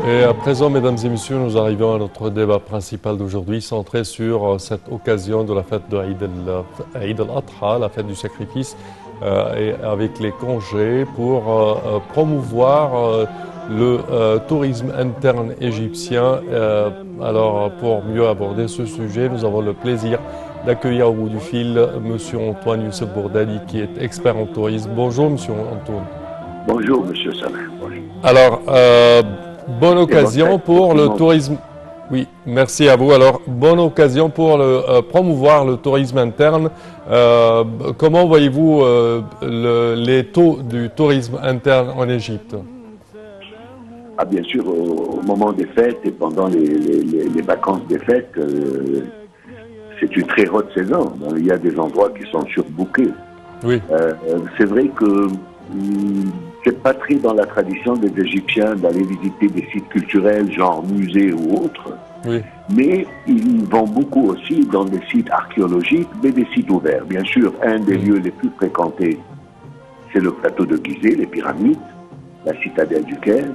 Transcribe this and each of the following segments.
Et à présent, mesdames et messieurs, nous arrivons à notre débat principal d'aujourd'hui, centré sur cette occasion de la fête de Eid al-Adha, la fête du sacrifice, et avec les congés pour promouvoir le tourisme interne égyptien. Alors, pour mieux aborder ce sujet, nous avons le plaisir d'accueillir au bout du fil M. Antoine Youssef Bourdali, qui est expert en tourisme. Bonjour, M. Antoine. Bonjour, Monsieur Salah. Bonjour. Alors, bonne occasion pour le tourisme. Oui, merci à vous. Alors, bonne occasion pour promouvoir le tourisme interne. Comment voyez-vous les taux du tourisme interne en Égypte? Ah, bien sûr, au moment des fêtes et pendant les vacances des fêtes, c'est une très haute saison. Il y a des endroits qui sont surbookés. Oui. C'est vrai que c'est pas très dans la tradition des Égyptiens d'aller visiter des sites culturels, genre musées ou autres. Oui. Mais ils vont beaucoup aussi dans des sites archéologiques, mais des sites ouverts. Bien sûr, un des lieux les plus fréquentés, c'est le plateau de Gizeh, les pyramides, la citadelle du Caire.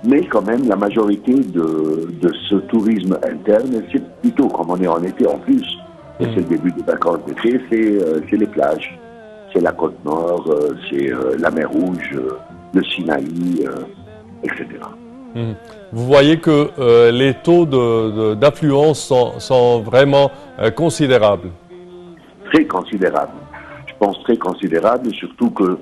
Mais quand même, la majorité de ce tourisme interne, c'est plutôt comme on est en été en plus, et c'est le début des vacances d'été, c'est les plages. C'est la côte nord, c'est la mer Rouge, le Sinaï, etc. Vous voyez que les taux d'affluence sont vraiment considérables. Très considérable. Je pense très considérable, surtout que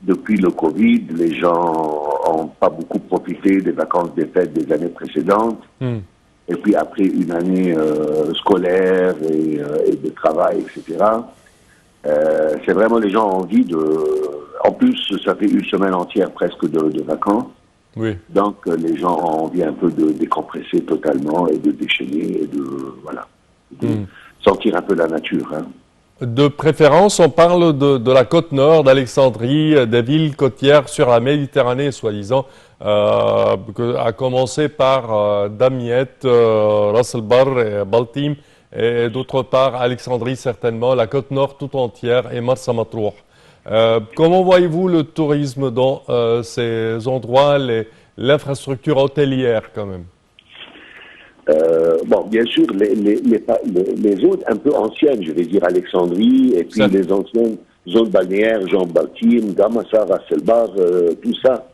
depuis le Covid, les gens n'ont pas beaucoup profité des vacances des fêtes des années précédentes. Et puis après une année scolaire et de travail, etc., c'est vraiment les gens ont envie de... En plus, ça fait une semaine entière presque de vacances. Oui. Donc, les gens ont envie un peu de décompresser totalement et de déchaîner et de sentir un peu la nature. Hein. De préférence, on parle de la côte nord, d'Alexandrie, des villes côtières sur la Méditerranée, soi-disant, à commencer par Damiette, Ras el-Bar et Baltim, et d'autre part Alexandrie certainement, la côte nord tout entière et Marsa Matrouh. Comment voyez-vous le tourisme dans ces endroits, l'infrastructure hôtelière quand même? Bon, bien sûr, les zones un peu anciennes, je vais dire Alexandrie, et puis les anciennes zones balnéaires, genre Baltim, Gamasa, Ras el-Bar, tout ça,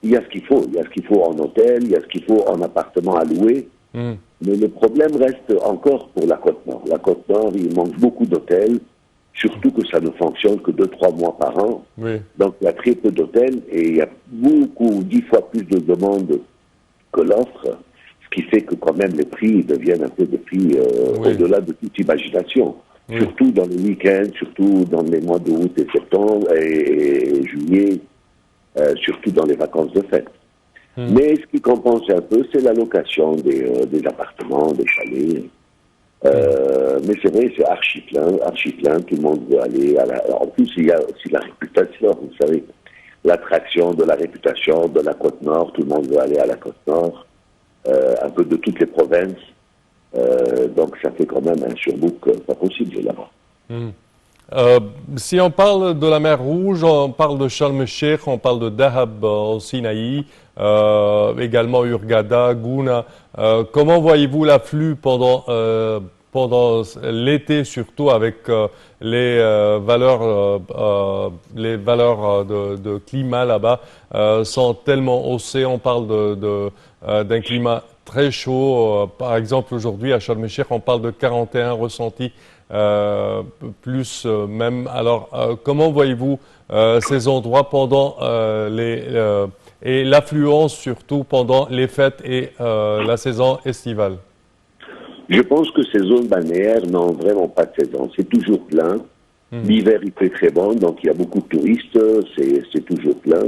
il y a ce qu'il faut. Il y a ce qu'il faut en hôtel, il y a ce qu'il faut en appartement à louer. Mais le problème reste encore pour la côte nord. La côte nord, il manque beaucoup d'hôtels, surtout que ça ne fonctionne que 2-3 mois par an. Oui. Donc il y a très peu d'hôtels et il y a 10 fois plus de demandes que l'offre, ce qui fait que quand même les prix deviennent un peu des prix au-delà de toute imagination. Oui. Surtout dans les week-ends, surtout dans les mois d'août et septembre et juillet, surtout dans les vacances de fête. Mais ce qui compense un peu, c'est la location des appartements, des chalets. Mais c'est vrai, c'est archi plein, tout le monde veut aller à la... En plus, il y a aussi la réputation, vous savez, l'attraction de la réputation de la côte nord, tout le monde veut aller à la côte nord, un peu de toutes les provinces, donc ça fait quand même un surbook pas possible là-bas. Si on parle de la mer Rouge, on parle de Sharm el-Sheikh, on parle de Dahab au Sinaï, également Hurghada, Gouna. Comment voyez-vous l'afflux pendant l'été, surtout avec les valeurs de climat là-bas sont tellement haussées. On parle d'un climat très chaud. Par exemple, aujourd'hui à Sharm el-Sheikh, on parle de 41 ressentis. Plus même. Alors, comment voyez-vous ces endroits pendant et l'affluence surtout pendant les fêtes et la saison estivale? Je pense que ces zones balnéaires n'ont vraiment pas de saison. C'est toujours plein. L'hiver, il fait très bon, donc il y a beaucoup de touristes. C'est toujours plein.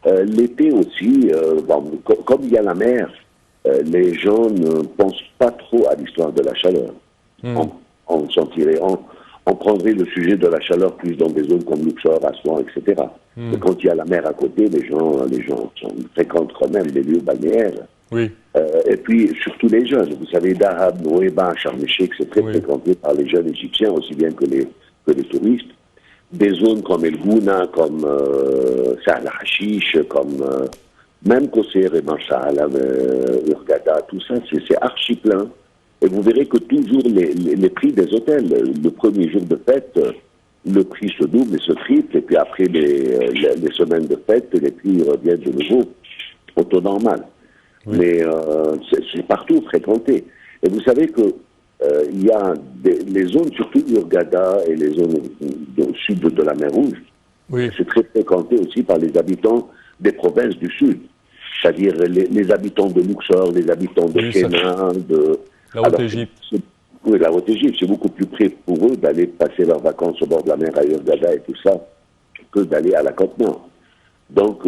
L'été aussi, comme il y a la mer, les gens ne pensent pas trop à l'histoire de la chaleur. On sentirait, on prendrait le sujet de la chaleur plus dans des zones comme Luxor, Assouan, etc. Mais quand il y a la mer à côté, les gens fréquentent quand même les lieux balnéaires. Oui. Et puis, surtout les jeunes. Vous savez, Dahab, Nouéba, Sharm el-Sheikh, c'est très fréquenté par les jeunes égyptiens, aussi bien que les touristes. Des zones comme El Gouna, comme Sahl Hashish, comme même Kosser et Machala, Hurghada, tout ça, c'est archi plein. Et vous verrez que toujours les prix des hôtels, le premier jour de fête, le prix se double et se triple, et puis après les semaines de fête, les prix reviennent de nouveau au taux normal. Oui. Mais c'est partout fréquenté. Et vous savez que il y a les zones, surtout d'Hurghada et les zones au sud de la mer Rouge, oui. C'est très fréquenté aussi par les habitants des provinces du sud. C'est-à-dire les habitants de Luxor, les habitants de Kénin, de... La Haute-Égypte. Oui, la Haute-Égypte, c'est beaucoup plus près pour eux d'aller passer leurs vacances au bord de la mer à Hurghada et tout ça, que d'aller à la côte nord. Donc,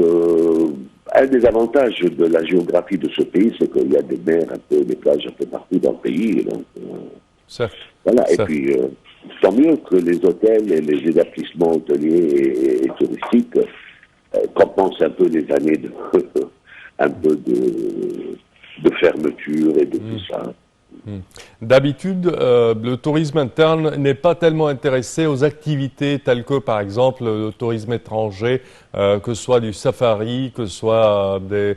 un des avantages de la géographie de ce pays, c'est qu'il y a des mers, des plages un peu partout dans le pays. Donc, voilà, et puis, tant mieux que les hôtels et les établissements hôteliers et touristiques compensent un peu les années un peu de fermeture et de tout ça. D'habitude, le tourisme interne n'est pas tellement intéressé aux activités telles que, par exemple, le tourisme étranger, que ce soit du safari, que ce soit des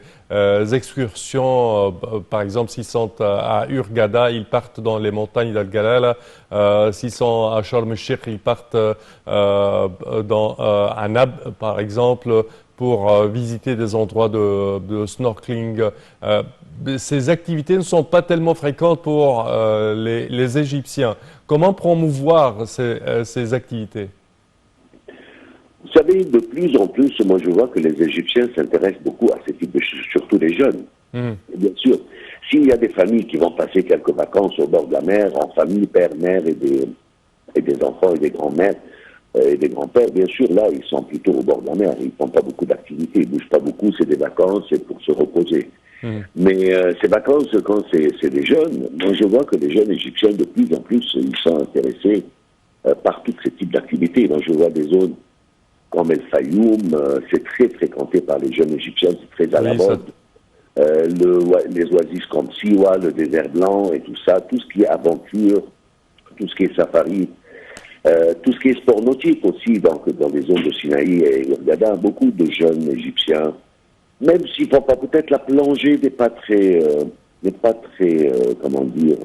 excursions. Par exemple, s'ils sont à Hurghada, ils partent dans les montagnes d'Al-Galala. S'ils sont à Sharm el-Sheikh, ils partent dans Anab, par exemple, pour visiter des endroits de snorkeling. Ces activités ne sont pas tellement fréquentes pour les Égyptiens. Comment promouvoir ces activités? Vous savez, de plus en plus, moi je vois que les Égyptiens s'intéressent beaucoup à ce type de choses, surtout les jeunes. Et bien sûr, s'il y a des familles qui vont passer quelques vacances au bord de la mer, en famille, père, mère et des enfants et des grands-mères, et des grands-pères, bien sûr, là, ils sont plutôt au bord de la mer. Ils ne font pas beaucoup d'activités, ils ne bougent pas beaucoup, c'est des vacances, c'est pour se reposer. Mais ces vacances, quand c'est des jeunes, moi je vois que les jeunes Égyptiens, de plus en plus, ils sont intéressés par tous ces types d'activités. Moi je vois des zones comme El Fayoum, c'est très fréquenté par les jeunes Égyptiens, c'est très à la mode. Les oasis comme Siwa, le désert blanc et tout ça, tout ce qui est aventure, tout ce qui est safari, tout ce qui est sport nautique aussi, donc dans les zones de Sinaï et Hurghada, beaucoup de jeunes Égyptiens, même s'ils ne font pas peut-être la plongée, n'est pas très comment dire,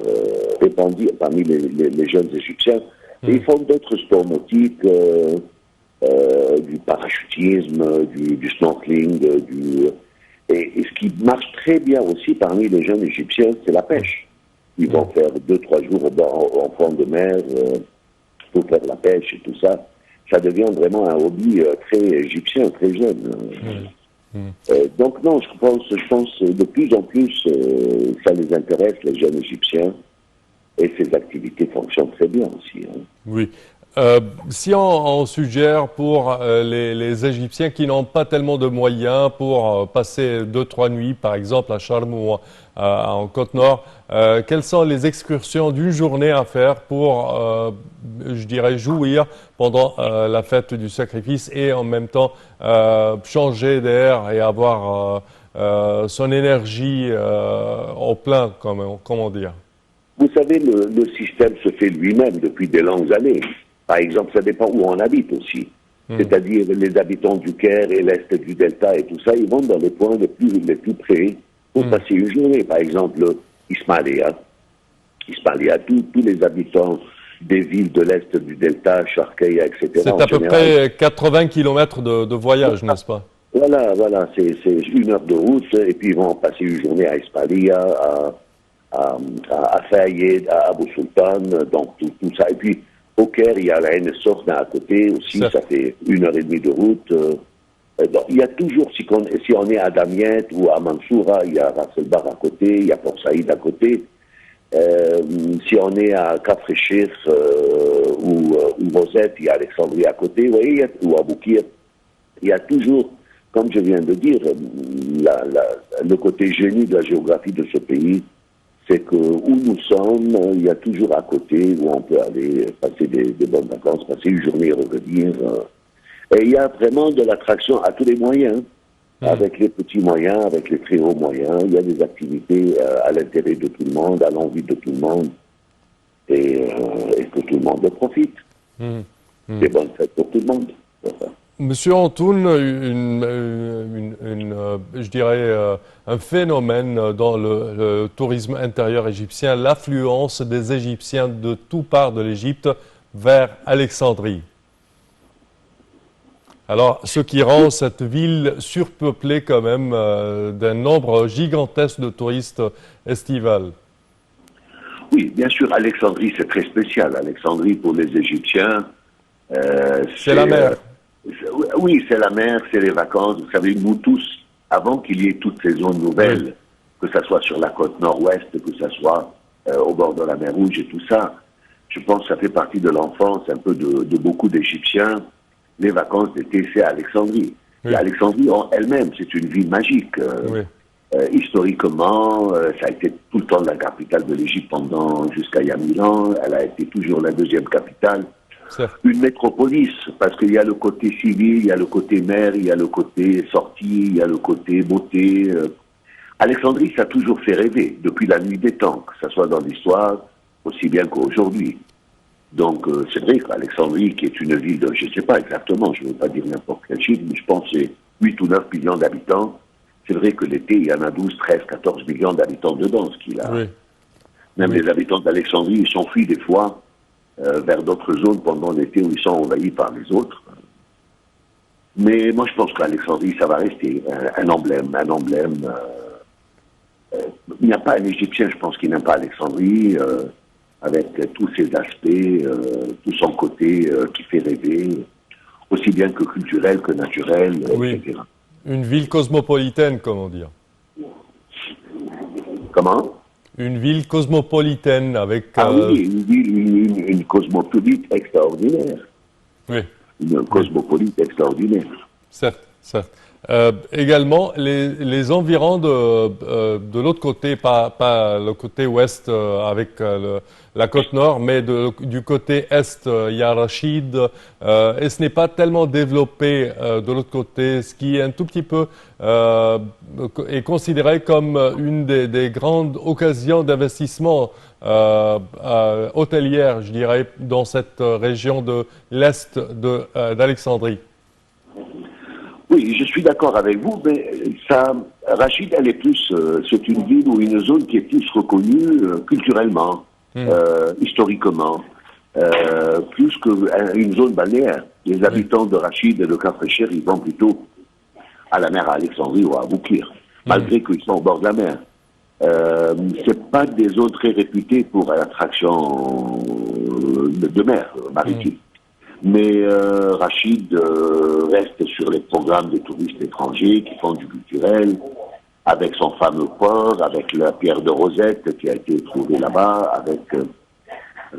répandue parmi les jeunes Égyptiens. Et ils font d'autres sports nautiques, du parachutisme, du snorkeling, et ce qui marche très bien aussi parmi les jeunes Égyptiens, c'est la pêche. Ils vont faire 2-3 jours en fond de mer pour faire la pêche et tout ça. Ça devient vraiment un hobby très égyptien, très jeune. Donc non, je pense de plus en plus, ça les intéresse, les jeunes Égyptiens, et ces activités fonctionnent très bien aussi. Oui. Si on suggère pour les Égyptiens qui n'ont pas tellement de moyens pour passer 2-3 nuits, par exemple, à Sharm ou en Côte-Nord, quelles sont les excursions d'une journée à faire pour, je dirais, jouir pendant la fête du sacrifice et en même temps changer d'air et avoir son énergie au plein, comment dire? Vous savez, le système se fait lui-même depuis des longues années. Par exemple, ça dépend où on habite aussi. C'est-à-dire les habitants du Caire et l'Est du Delta et tout ça, ils vont dans les points les plus près pour passer une journée. Par exemple, Ismailia, tous les habitants des villes de l'Est du Delta, Sharkeya, etc. C'est à peu près 80 km de voyage, n'est-ce pas? Voilà, c'est 1 heure de route, et puis ils vont passer une journée à Ismailia, à Fayed, à Abu Sultan, donc tout ça. Et puis, au Caire, il y a la Ain Sorna à côté aussi, ça fait 1h30 de route. Donc, il y a toujours, si on est à Damiette ou à Mansoura, il y a Ras El Bar à côté, il y a Port Saïd à côté. Si on est à Kafr-e-Sheikh ou Rosette, il y a Alexandrie à côté, vous voyez, ou à Boukir. Il y a toujours, comme je viens de dire, le côté génie de la géographie de ce pays, c'est que où nous sommes, il y a toujours à côté où on peut aller passer des bonnes vacances, passer une journée et revenir. Et il y a vraiment de l'attraction à tous les moyens, avec les petits moyens, avec les très hauts moyens. Il y a des activités à l'intérêt de tout le monde, à l'envie de tout le monde, et que tout le monde en profite. Des bonnes fêtes pour tout le monde. Monsieur Antoun, je dirais un phénomène dans le tourisme intérieur égyptien, l'affluence des Égyptiens de tout part de l'Égypte vers Alexandrie. Alors, ce qui rend cette ville surpeuplée quand même d'un nombre gigantesque de touristes estivales. Oui, bien sûr, Alexandrie, c'est très spécial. Alexandrie, pour les Égyptiens, c'est la mer. Oui, c'est la mer, c'est les vacances. Vous savez, nous tous, avant qu'il y ait toutes ces zones nouvelles, que ce soit sur la côte nord-ouest, que ce soit au bord de la mer Rouge et tout ça, je pense que ça fait partie de l'enfance un peu de beaucoup d'Égyptiens. Les vacances d'été, c'est à Alexandrie. Oui. Et Alexandrie en elle-même, c'est une ville magique. Historiquement, ça a été tout le temps la capitale de l'Égypte jusqu'à il y a 1000 ans. Elle a été toujours la deuxième capitale. Une métropolis, parce qu'il y a le côté civil, il y a le côté mer, il y a le côté sortie, il y a le côté beauté. Alexandrie, ça a toujours fait rêver, depuis la nuit des temps, que ce soit dans l'histoire, aussi bien qu'aujourd'hui. Donc, c'est vrai qu'Alexandrie, qui est une ville de, je ne sais pas exactement, je ne veux pas dire n'importe quel chiffre, mais je pense que c'est 8 ou 9 millions d'habitants. C'est vrai que l'été, il y en a 12, 13, 14 millions d'habitants dedans, ce qu'il a. Oui. Même les habitants d'Alexandrie, ils s'enfuient des fois vers d'autres zones pendant l'été où ils sont envahis par les autres. Mais moi, je pense qu'Alexandrie, ça va rester un emblème. Il n'y a pas un Égyptien, je pense, qui n'aime pas Alexandrie, avec tous ses aspects, tout son côté qui fait rêver, aussi bien que culturel que naturel, etc. Une ville cosmopolitaine, comment dire. Comment? Une ville cosmopolitaine avec... oui, une cosmopolite extraordinaire. Oui. Une cosmopolite extraordinaire. Certes, certes. Également, les environs de l'autre côté, pas le côté ouest avec la côte nord, mais du côté est, il y a Rachid, et ce n'est pas tellement développé de l'autre côté, ce qui est un tout petit peu est considéré comme une des grandes occasions d'investissement hôtelière, je dirais, dans cette région de l'est d'Alexandrie. Oui, je suis d'accord avec vous, mais Rachid, elle est plus, c'est une ville ou une zone qui est plus reconnue culturellement, historiquement, plus qu'une zone balnéaire. Les habitants de Rachid et de Kafrecher, ils vont plutôt à la mer à Alexandrie ou à Aboukir, malgré qu'ils sont au bord de la mer. C'est pas des zones très réputées pour l'attraction de mer maritime. Mais Rachid reste sur les programmes des touristes étrangers qui font du culturel, avec son fameux port, avec la pierre de Rosette qui a été trouvée là-bas, avec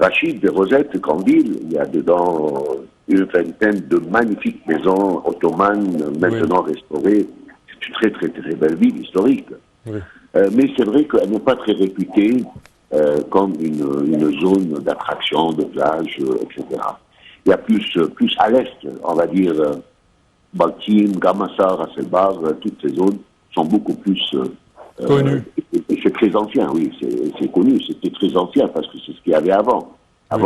Rachid et Rosette, grande ville. Il y a dedans une vingtaine de magnifiques maisons ottomanes, maintenant restaurées. C'est une très, très, très belle ville historique. Oui. Mais c'est vrai qu'elle n'est pas très réputée comme une zone d'attraction, de plage, etc. Il y a plus à l'est, on va dire, Baltim, Gamassa, Rasselbar, toutes ces zones sont beaucoup plus connues. Et c'est très ancien, oui, c'est connu, c'était très ancien parce que c'est ce qu'il y avait avant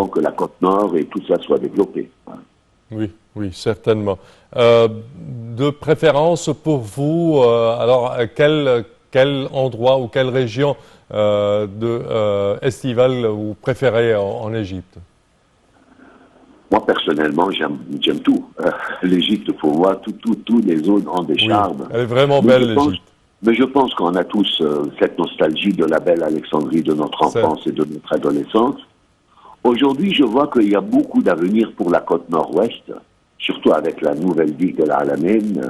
que la côte nord et tout ça soit développé. Oui, oui, certainement. De préférence pour vous, alors quel endroit ou quelle région estivale vous préférez en Égypte? Moi, personnellement, j'aime tout. L'Égypte, pour moi, toutes les zones ont des charmes. Elle est vraiment belle, l'Égypte. Mais je pense qu'on a tous cette nostalgie de la belle Alexandrie de notre enfance et de notre adolescence. Aujourd'hui, je vois qu'il y a beaucoup d'avenir pour la côte nord-ouest, surtout avec la nouvelle ville de la Al-Amin,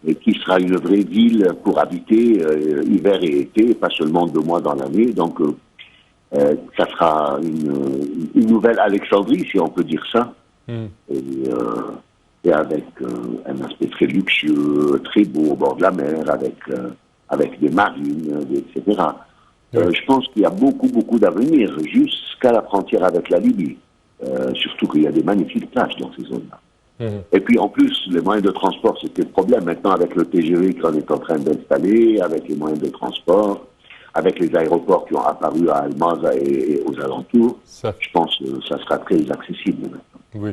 et qui sera une vraie ville pour habiter hiver et été, pas seulement 2 mois dans l'année. Donc, ça sera une nouvelle Alexandrie, si on peut dire ça, et avec un aspect très luxueux, très beau au bord de la mer, avec des marines, etc. Je pense qu'il y a beaucoup d'avenir jusqu'à la frontière avec la Libye, surtout qu'il y a des magnifiques plages dans ces zones-là. Et puis en plus, les moyens de transport, c'était le problème. Maintenant, avec le TGV qu'on est en train d'installer, avec les moyens de transport, avec les aéroports qui ont apparu à Almaza et aux alentours, je pense que ça sera très accessible maintenant. Oui.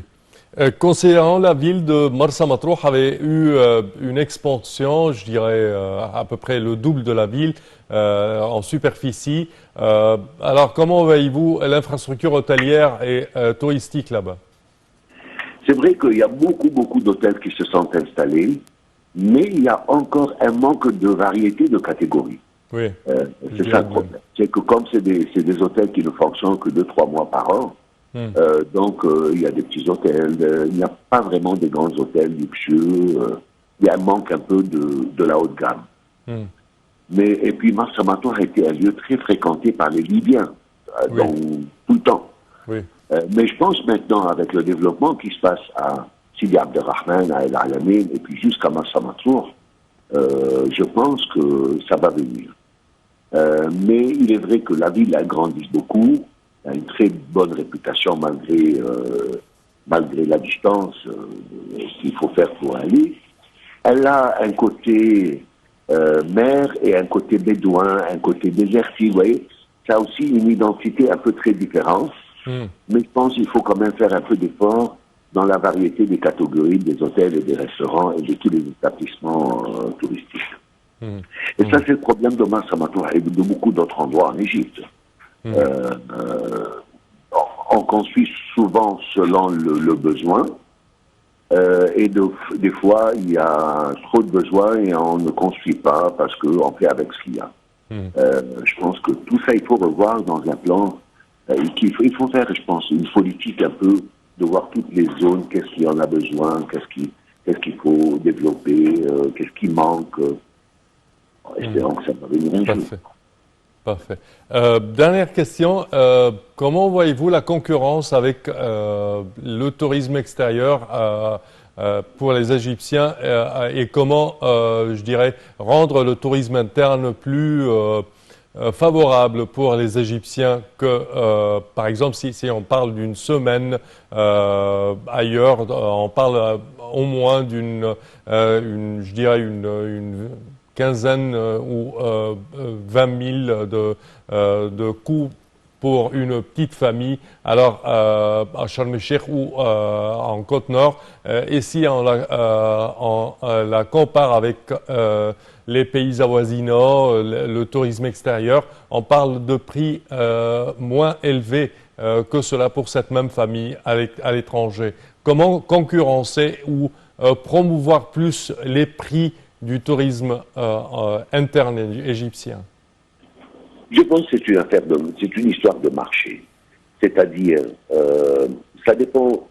Considérant la ville de Marsa Matruh avait eu une expansion, je dirais à peu près le double de la ville en superficie. Alors comment voyez-vous l'infrastructure hôtelière et touristique là-bas? C'est vrai qu'il y a beaucoup d'hôtels qui se sont installés, mais il y a encore un manque de variété de catégories. Oui. C'est ça le problème. C'est que comme c'est des hôtels qui ne fonctionnent que 2-3 mois par an, donc il y a des petits hôtels, il n'y a pas vraiment des grands hôtels luxueux, il y a un manque un peu de la haute gamme. Et puis Marsa Matruh a été un lieu très fréquenté par les Libyens, donc, tout le temps. Oui. Mais je pense maintenant, avec le développement qui se passe à Sidi Abdelrahman, à El Alamein, et puis jusqu'à Marsa Matruh, je pense que ça va venir. Mais il est vrai que la ville grandit beaucoup, a une très bonne réputation malgré la distance qu'il faut faire pour aller. Elle a un côté mer et un côté bédouin, un côté désertique, vous voyez. Ça a aussi une identité un peu très différente. Mais je pense qu'il faut quand même faire un peu d'effort dans la variété des catégories des hôtels et des restaurants et de tous les établissements touristiques. Et ça, c'est le problème de Marsa Matruh et de beaucoup d'autres endroits en Égypte. On construit souvent selon le besoin et des fois, il y a trop de besoins et on ne construit pas parce qu'on fait avec ce qu'il y a. Je pense que tout ça, il faut revoir dans un plan. Il faut faire, je pense, une politique un peu de voir toutes les zones, qu'est-ce qu'il y en a besoin, qu'est-ce qu'il faut développer, qu'est-ce qui manque. Espérons que ça va venir un jour. Parfait. Dernière question, comment voyez-vous la concurrence avec le tourisme extérieur pour les Égyptiens et comment, je dirais, rendre le tourisme interne plus favorable pour les Égyptiens que, par exemple, si on parle d'une semaine ailleurs, on parle au moins je dirais une quinzaine ou 20 000 de coûts pour une petite famille, alors à Sharm el-Sheikh ou en Côte-Nord. Et si on la compare avec les pays avoisinants, le tourisme extérieur, on parle de prix moins élevés que cela pour cette même famille à l'étranger. Comment concurrencer ou promouvoir plus les prix du tourisme interne égyptien? Je pense que c'est une histoire de marché. C'est-à-dire, ça dépend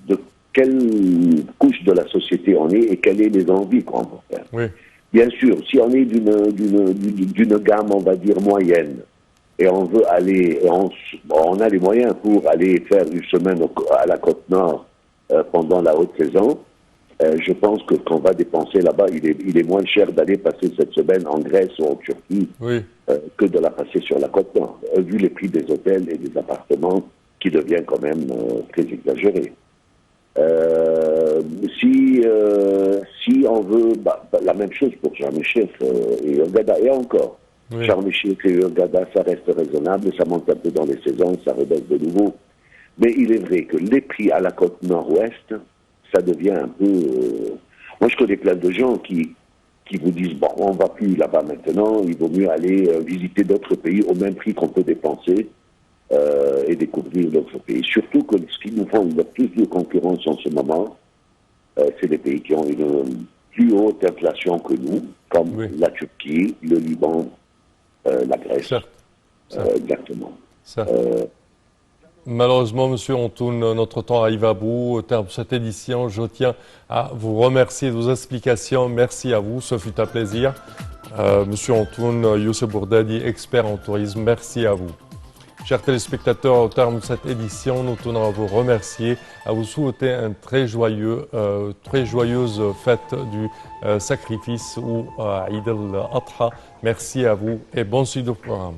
de quelle couche de la société on est et quelles sont les envies qu'on veut faire. Oui. Bien sûr, si on est d'une gamme, on va dire, moyenne, et on veut aller, on a les moyens pour aller faire une semaine à la Côte-Nord pendant la haute saison, je pense que qu'on va dépenser là-bas, il est moins cher d'aller passer cette semaine en Grèce ou en Turquie que de la passer sur la Côte-Nord, vu les prix des hôtels et des appartements qui deviennent quand même très exagérés. Si on veut, la même chose pour Sharm el-Sheikh et Hurghada, et encore. Sharm el-Sheikh et Hurghada, ça reste raisonnable, ça monte un peu dans les saisons, ça rebaisse de nouveau. Mais il est vrai que les prix à la côte nord-ouest, ça devient un peu... Moi, je connais plein de gens qui vous disent, bon, on ne va plus là-bas maintenant, il vaut mieux aller visiter d'autres pays au même prix qu'on peut dépenser et découvrir d'autres pays. Surtout que ce qui nous font le plus de concurrence en ce moment, c'est des pays qui ont une plus haute inflation que nous, comme la Turquie, le Liban, la Grèce. Exactement. Malheureusement, Monsieur Antoun, notre temps arrive à bout. Au terme de cette édition, je tiens à vous remercier de vos explications. Merci à vous, ce fut un plaisir. Monsieur Antoun, Youssef Bourdadi, expert en tourisme, merci à vous. Chers téléspectateurs, au terme de cette édition, nous tenons à vous remercier, à vous souhaiter une très joyeuse fête du sacrifice ou Eid al-Adha. Merci à vous et bonne suite au programme.